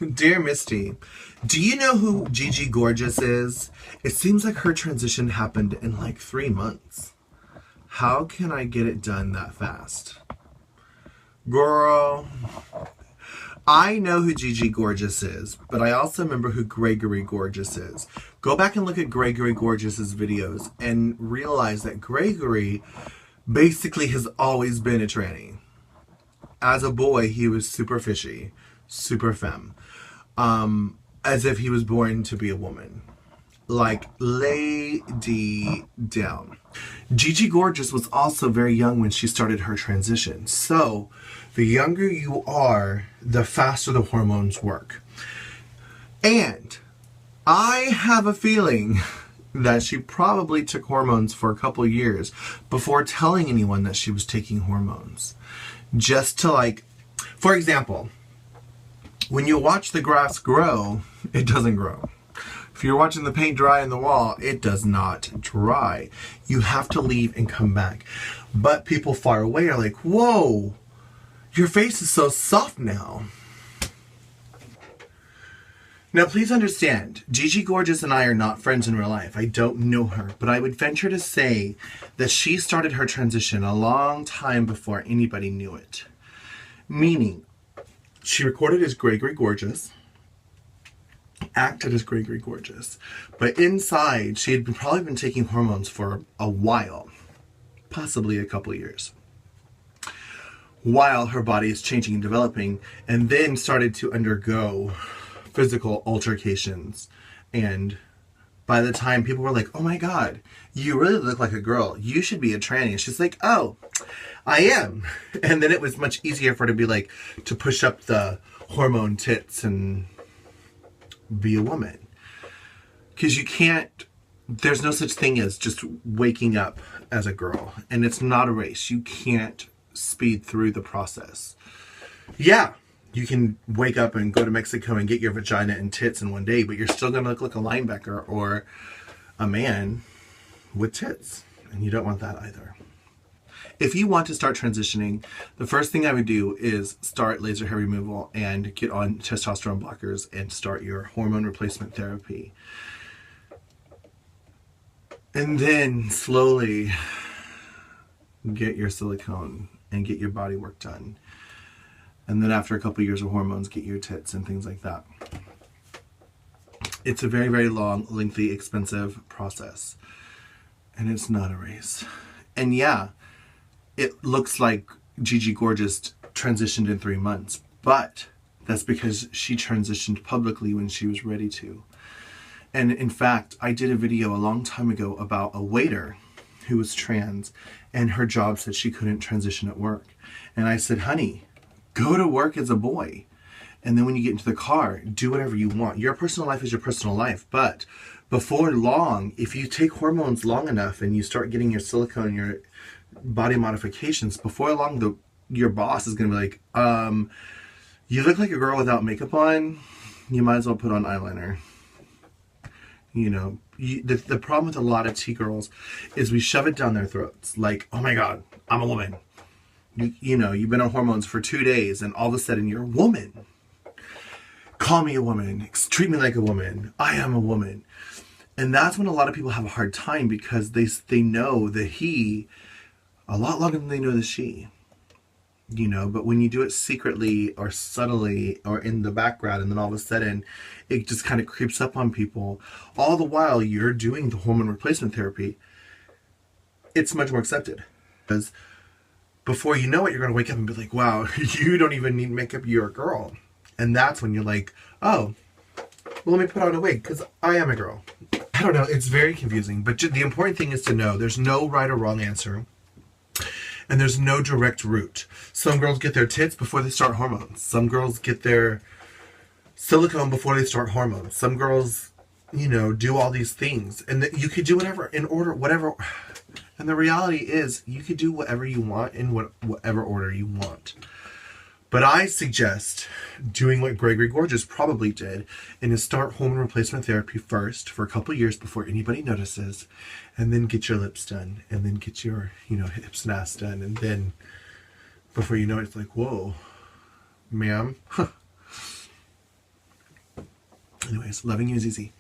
Dear Misty, do you know who GiGi Gorgeous is? It seems like her transition happened in like 3 months. How can I get it done that fast? Girl, I know who GiGi Gorgeous is, but I also remember who Gregory Gorgeous is. Go back and look at Gregory Gorgeous's videos and realize that Gregory basically has always been a tranny. As a boy, he was super fishy, super femme. As if he was born to be a woman. Like, lady down. GiGi Gorgeous was also very young when she started her transition. So, the younger you are, the faster the hormones work. And I have a feeling that she probably took hormones for a couple of years before telling anyone that she was taking hormones. Just to like, for example, when you watch the grass grow, it doesn't grow. If you're watching the paint dry on the wall, it does not dry. You have to leave and come back. But people far away are like, whoa, your face is so soft now. Now, please understand, GiGi Gorgeous and I are not friends in real life. I don't know her, but I would venture to say that she started her transition a long time before anybody knew it. Meaning, she recorded as Gregory Gorgeous, acted as Gregory Gorgeous, but inside, she had probably been taking hormones for a while, possibly a couple of years, while her body is changing and developing, and then started to undergo physical altercations. And by the time people were like, oh my god, you really look like a girl, you should be a tranny, she's like, oh, I am. And then it was much easier for her to be like, to push up the hormone tits and be a woman. Because you can't, there's no such thing as just waking up as a girl, and it's not a race. You can't speed through the process. Yeah, you can wake up and go to Mexico and get your vagina and tits in one day, but you're still going to look like a linebacker or a man with tits. And you don't want that either. If you want to start transitioning, the first thing I would do is start laser hair removal and get on testosterone blockers and start your hormone replacement therapy. And then slowly get your silicone and get your body work done. And then after a couple of years of hormones, get your tits and things like that. It's a very, very long, lengthy, expensive process. And it's not a race. And yeah, it looks like GiGi Gorgeous transitioned in 3 months. But that's because she transitioned publicly when she was ready to. And in fact, I did a video a long time ago about a waiter who was trans, and her job said she couldn't transition at work. And I said, honey, go to work as a boy. And then when you get into the car, do whatever you want. Your personal life is your personal life. But before long, if you take hormones long enough and you start getting your silicone and your body modifications, before long, your boss is going to be like, you look like a girl without makeup on. You might as well put on eyeliner. You know, the problem with a lot of T-girls is we shove it down their throats. Like, oh my God, I'm a woman. You know, you've been on hormones for 2 days and all of a sudden you're a woman. Call me a woman. Treat me like a woman. I am a woman. And that's when a lot of people have a hard time, because they know the he a lot longer than they know the she. You know, but when you do it secretly or subtly or in the background, and then all of a sudden it just kind of creeps up on people, all the while you're doing the hormone replacement therapy, it's much more accepted. Because before you know it, you're going to wake up and be like, wow, you don't even need makeup, you're a girl. And that's when you're like, oh, well, let me put on a wig because I am a girl. I don't know, it's very confusing. But the important thing is to know there's no right or wrong answer. And there's no direct route. Some girls get their tits before they start hormones. Some girls get their silicone before they start hormones. Some girls, you know, do all these things. And you could do whatever in order, whatever. And the reality is you could do whatever you want in whatever order you want. But I suggest doing what Gregory Gorgeous probably did, and is start hormone replacement therapy first for a couple years before anybody notices, and then get your lips done, and then get your, you know, hips and ass done, and then before you know it, it's like, whoa, ma'am, Anyways, loving you is easy.